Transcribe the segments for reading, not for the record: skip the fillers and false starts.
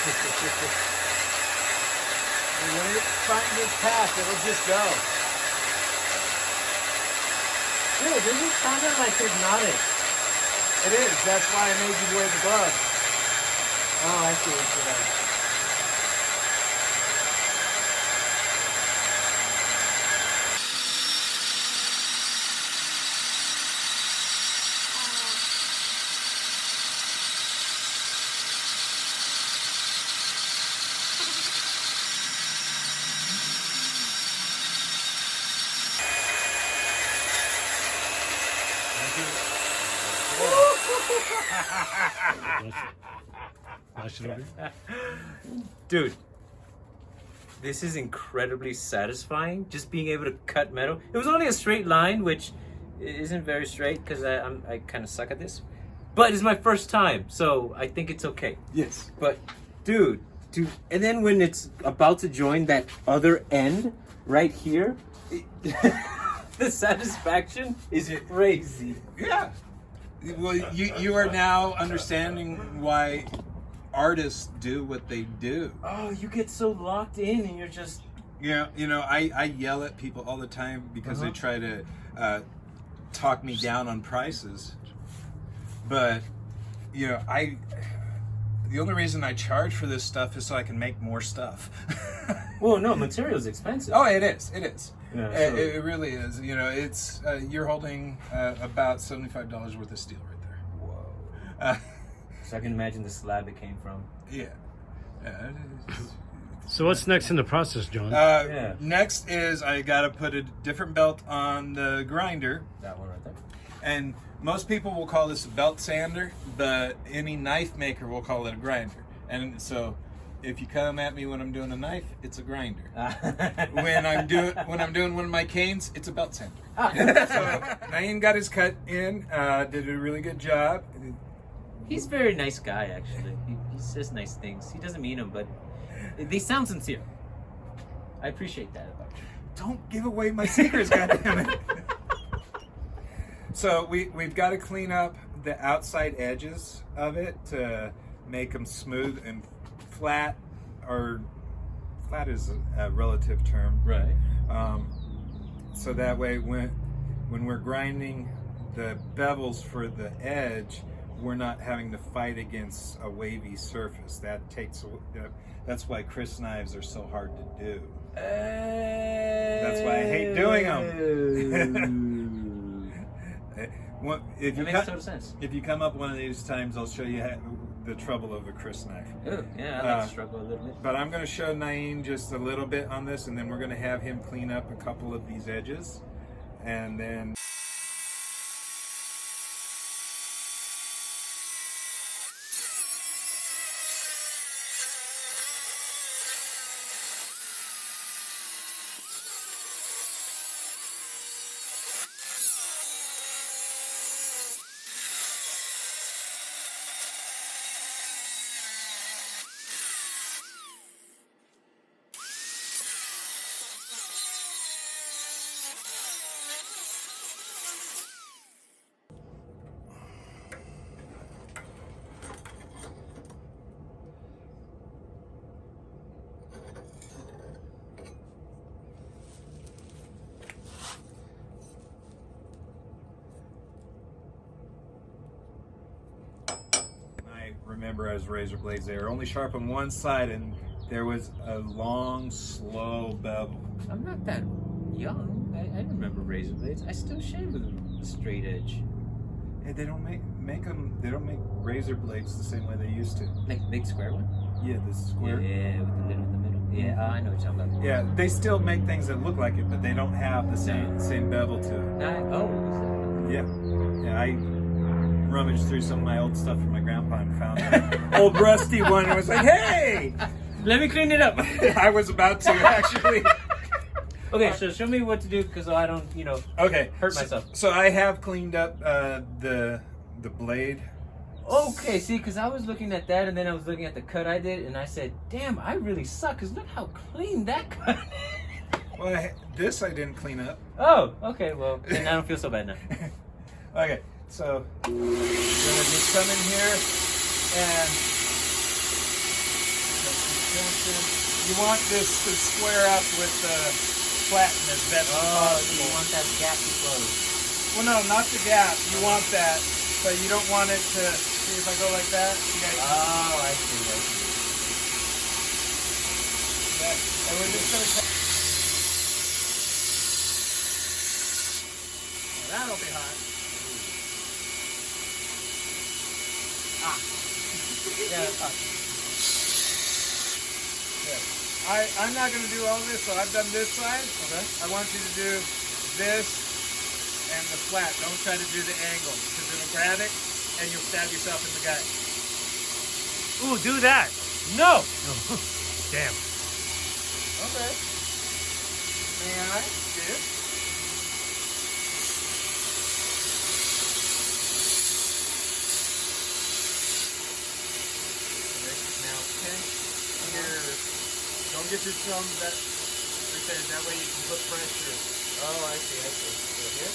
And when it finds its path, it'll just go. Dude, this is kind of like hypnotic. It is. That's why I made you wear the gloves. Oh, I see what you're doing. Dude, this is incredibly satisfying. Just being able to cut metal. It was only a straight line, which isn't very straight because I kind of suck at this. But it's my first time, so I think it's okay. Yes. But, dude, and then when it's about to join that other end right here, the satisfaction is crazy. Yeah. Well, you are now understanding why artists do what they do. Oh, you get so locked in and you're just... Yeah, I yell at people all the time because they try to talk me down on prices. But, the only reason I charge for this stuff is so I can make more stuff. Well, no, material's expensive. Oh, it is. It is. Yeah, it really is. It's you're holding about $75 worth of steel right there. Whoa. So I can imagine the slab it came from. Yeah. So what's next in the process, John? Next is I got to put a different belt on the grinder. That one right there. And most people will call this a belt sander, but any knife maker will call it a grinder. And so if you come at me when I'm doing a knife, it's a grinder. When I'm doing one of my canes, it's a belt sander. So Naeem got his cut in, did a really good job. He's a very nice guy, actually. He says nice things. He doesn't mean them, but they sound sincere. I appreciate that about you. Don't give away my secrets, goddammit. So we've got to clean up the outside edges of it to make them smooth and flat, or flat is a relative term. Right. So that way when we're grinding the bevels for the edge, we're not having to fight against a wavy surface. That's why Chris knives are so hard to do. That's why I hate doing them. That makes total sense. If you come up one of these times, I'll show you the trouble of a Chris knife. Ooh, yeah, I like to struggle a little bit. But I'm going to show Naeem just a little bit on this, and then we're going to have him clean up a couple of these edges, and then... Remember, as razor blades, they were only sharp on one side, and there was a long, slow bevel. I'm not that young. I remember razor blades. I still shave with a straight edge. Hey, they don't make them. They don't make razor blades the same way they used to. Like the big square one? Yeah, the square. Yeah, with the lid in the middle. Yeah, I know what you're talking about. Yeah, they still make things that look like it, but they don't have the same bevel to it. Is that? Yeah. I rummaged through some of my old stuff from my grandpa and found an old rusty one and was like, hey! Let me clean it up. I was about to, actually. Okay, so show me what to do because I don't, hurt myself. So I have cleaned up the blade. Okay, see, because I was looking at that and then I was looking at the cut I did and I said, damn, I really suck because look how clean that cut is. Well, this I didn't clean up. Oh, okay, well, then I don't feel so bad now. Okay, so we're gonna just come in here and You want this to square up with the flatten as best as possible. You want that gap to close. Well, no, not the gap. You want that, but you don't want it to. See if I go like that. Oh, I see. And we're just gonna. That'll be hot. Yeah, that's hot. I'm not going to do all this, so I've done this side. Okay. I want you to do this and the flat. Don't try to do the angle, because it'll grab it and you'll stab yourself in the gut. Ooh, do that. No! Damn. Okay. May I? Good. Now, pinch here. Don't get your thumb right there. That way you can put pressure. Oh, I see. So here?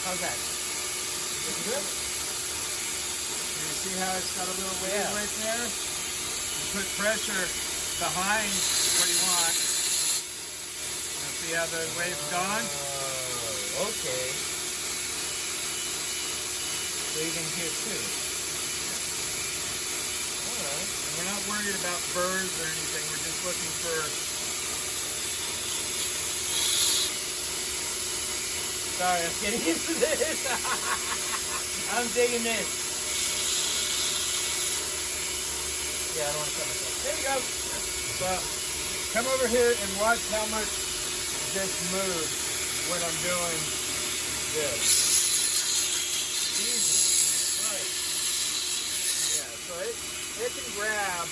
How's that? Looking good? You see how it's got a little wave right there? You put pressure behind what you want. Now see how the wave's gone? Okay. So even here too. Alright. And we're not worried about burrs or anything. We're just looking for. Sorry, I'm getting used to this. I'm digging this. Yeah, I don't want to cut myself. There you go. So come over here and watch how much this moves when I'm doing this. Jesus Christ. Yeah, so it can grab,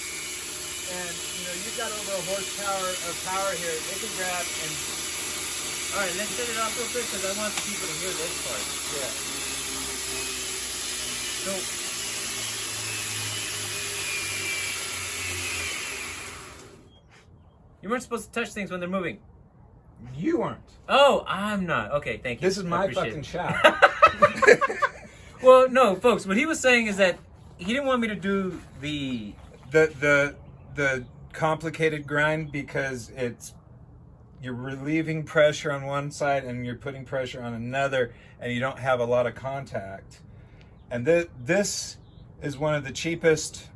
and you've got over a horsepower of power here. It can grab and. All right, let's set it off real quick because I want people to hear this part. Yeah. So, you weren't supposed to touch things when they're moving. You aren't. Oh, I'm not. Okay, thank you. This is I my appreciate fucking it. shop. Well, no, folks. What he was saying is that he didn't want me to do the the complicated grind because you're relieving pressure on one side and you're putting pressure on another, and you don't have a lot of contact. And this is one of the cheapest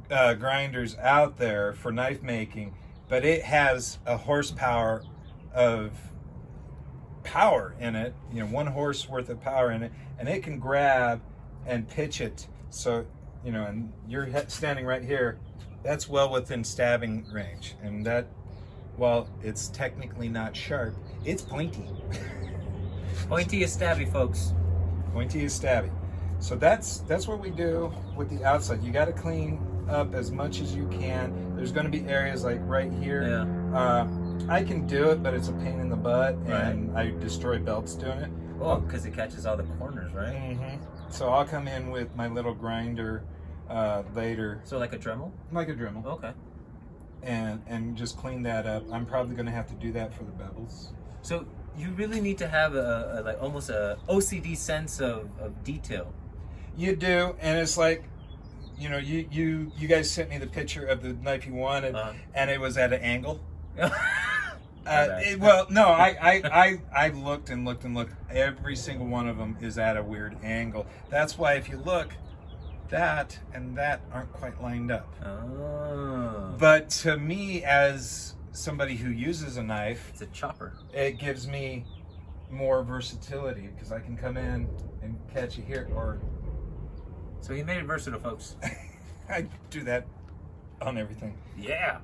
grinders out there for knife making, but it has a horsepower of power in it, 1 horse worth of power in it, and it can grab and pitch it. So, and you're standing right here, that's well within stabbing range. And that, while it's technically not sharp, it's pointy. pointy is stabby, folks. Pointy is stabby. So that's what we do with the outside. You got to clean up as much as you can. There's going to be areas like right here. Yeah. I can do it, but it's a pain in the butt, and I destroy belts doing it. Oh, because it catches all the corners, right? Mm-hmm. So I'll come in with my little grinder later. So like a Dremel? Like a Dremel. Okay. And just clean that up. I'm probably going to have to do that for the bevels. So you really need to have a like almost a OCD sense of detail. You do, and it's like, you guys sent me the picture of the knife you wanted, and it was at an angle. I looked and looked and looked. Every single one of them is at a weird angle. That's why if you look, that and that aren't quite lined up. Oh. But to me, as somebody who uses a knife, It's a chopper. it gives me more versatility because I can come in and catch it here, or So he made it versatile, folks. I do that on everything. Yeah.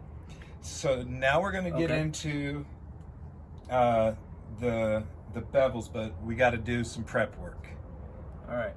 So now we're going to get into the bevels, but we got to do some prep work. All right.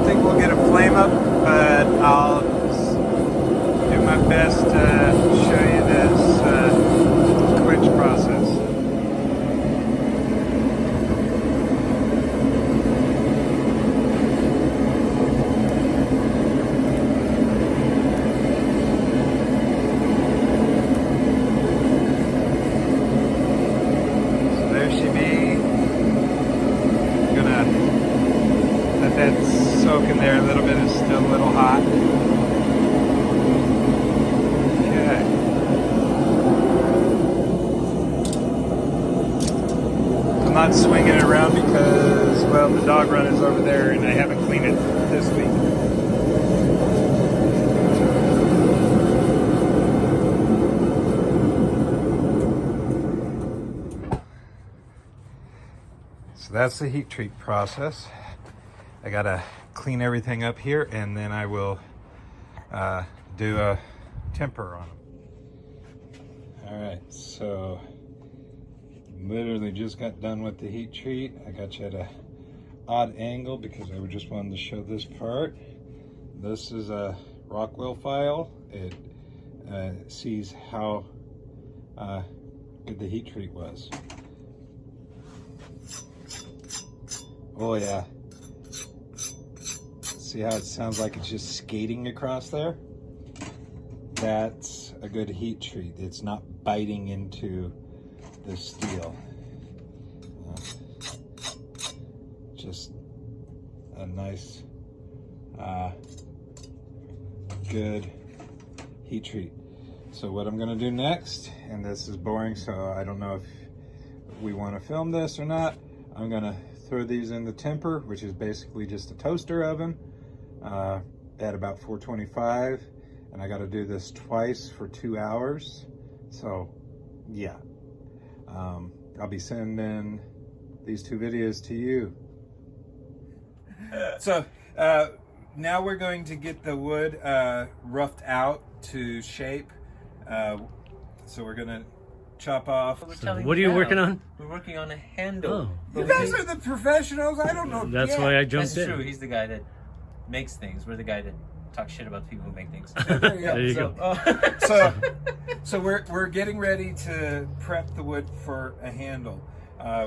think we'll get a flame up, but I'll do my best to show you this quench process. So there she be. Gonna let that soak in there a little bit. It's still a little hot. I'm not swinging it around because, well, the dog run is over there and I haven't cleaned it this week. So that's the heat treat process. I gotta clean everything up here and then I will do a temper on them. All right, so literally just got done with the heat treat. I got you at a odd angle because I just wanted to show this part. This is a Rockwell file. It sees how good the heat treat was. Oh yeah. See how it sounds like it's just skating across there? That's a good heat treat. It's not biting into the steel. Just a nice, good heat treat. So what I'm gonna do next, and this is boring, so I don't know if we wanna film this or not, I'm gonna throw these in the temper, which is basically just a toaster oven at about 425. And I gotta do this twice for 2 hours. So yeah, I'll be sending these 2 videos to you. So now we're going to get the wood roughed out to shape. So we're gonna chop off. So what are you working on? We're working on a handle. Oh. You guys are the professionals. I don't know. That's why I That's jumped in. true. He's the guy that makes things. We're the guy that talks shit about the people who make things. There you so, go. So we're getting ready to prep the wood for a handle.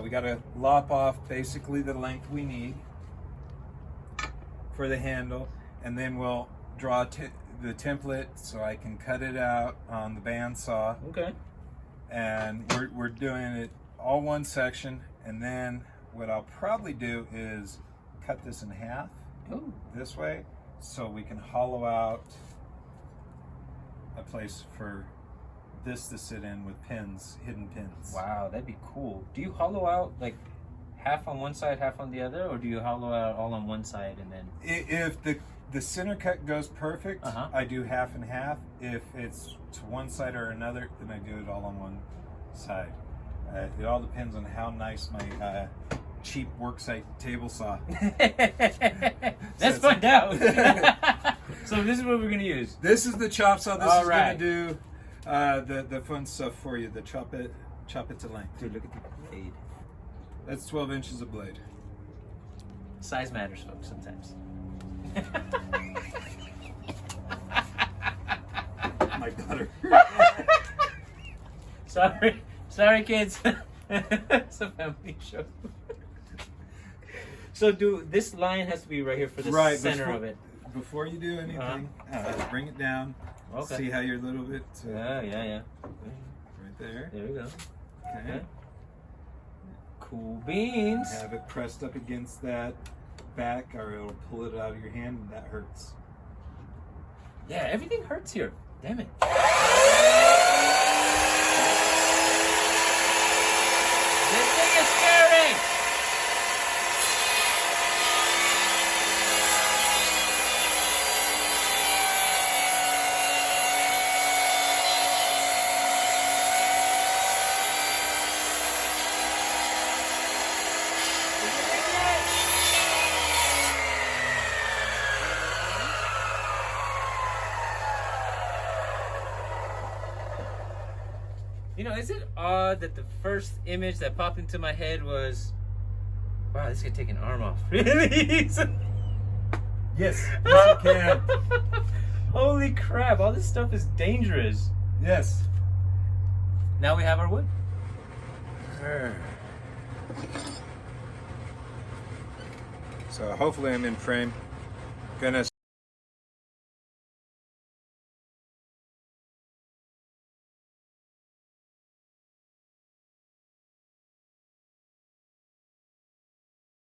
We got to lop off basically the length we need for the handle, and then we'll draw the template so I can cut it out on the bandsaw. Okay. And we're doing it all one section, and then what I'll probably do is cut this in half. Ooh. This way, so we can hollow out a place for this to sit in with pins, hidden pins. Wow, that'd be cool. Do you hollow out like half on one side, half on the other, or do you hollow out all on one side and then? If the center cut goes perfect, I do half and half. If it's to one side or another, then I do it all on one side. It all depends on how nice my cheap worksite table saw. Let's find out. So this is what we're gonna use. This is the chop saw. This All is right. gonna do the fun stuff for you. The chop it to length. Dude, look at the blade. That's 12 inches of blade. Size matters, folks, sometimes. My daughter. Sorry, kids. It's a family show. So, this line has to be right here for the center of it. Before you do anything, bring it down. Okay. See how you're a little bit. Yeah. Right there. There we go. Okay. Cool beans. Have it pressed up against that back, or it'll pull it out of your hand, and that hurts. Yeah, everything hurts here. Damn it. This thing is scary. You know, is it odd that the first image that popped into my head was, wow, this could take an arm off. Really? Yes, yes you can. Holy crap! All this stuff is dangerous. Yes. Now we have our wood. So hopefully I'm in frame. Gonna